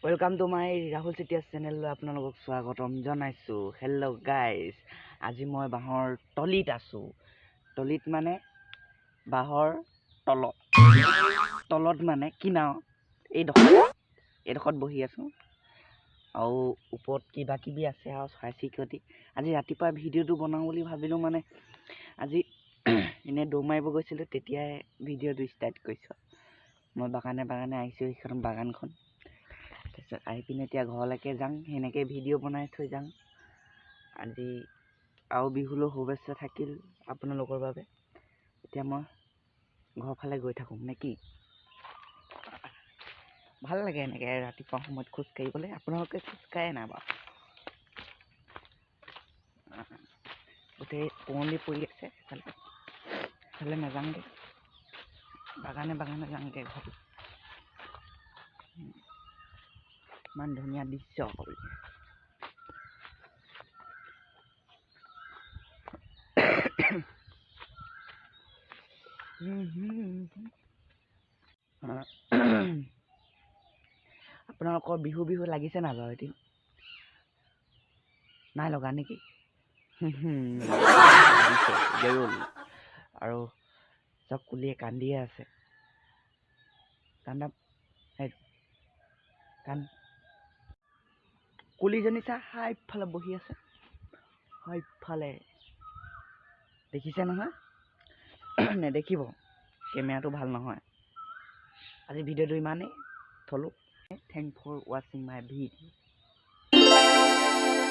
Welcome to my Rahul Citias channel. আপোনালোকক স্বাগতম জনাইছো। হেল্ল' গাইজ, আজি মই বাহৰ তলিত আছো। তলিত মানে বাহৰ তলত মানে কিনাও এইডোখৰত বহি আছো। আৰু ওপৰত কিবা কিবি আছে আৰু চৰাই চিৰিকটি। আজি ৰাতিপুৱা ভিডিঅ'টো বনাওঁ বুলি ভাবিলো, মানে আজি এনে দৌৰ মাৰিব গৈছিলো, তেতিয়াই ভিডিঅ'টো ষ্টাৰ্ট কৰিছো। মই বাগানে আহিছো, এইখন বাগানখন। তাৰপিছত আহি পিনে এতিয়া ঘৰলৈকে যাওঁ, সেনেকৈ ভিডিঅ' বনাই থৈ যাওঁ। আজি আৰু বিহুলৈ শুভেচ্ছা থাকিল আপোনালোকৰ বাবে। এতিয়া মই ঘৰৰ ফালে গৈ থাকোঁ নে কি? ভাল লাগে এনেকৈ ৰাতিপুৱা সময়ত খোজ কাঢ়িবলৈ। আপোনালোকে খোজ কাঢ়ে নাই বাৰু? গোটেই কুঁৱলী পৰি আছে, সেইফালে নাযাওঁগৈ, বাগানে যাওঁগৈ ঘৰত। ইমান ধুনীয়া দৃশ্য হ'ল। আপোনালোকৰ বিহু লাগিছে নাই বাৰু? এদিন নাই লগা নেকি? আৰু চব কুলিয়ে কান্দিয়ে আছে। কুলিজনী চা ইফালে বহি আছে, ইফালে দেখিছে নহয়? নেদেখিব, কেমেৰাটো ভাল নহয়। আজি ভিডিঅ'টো ইমানেই থলোঁ। থেংক ফৰ ৱাচিং মাই ভিডিঅ'।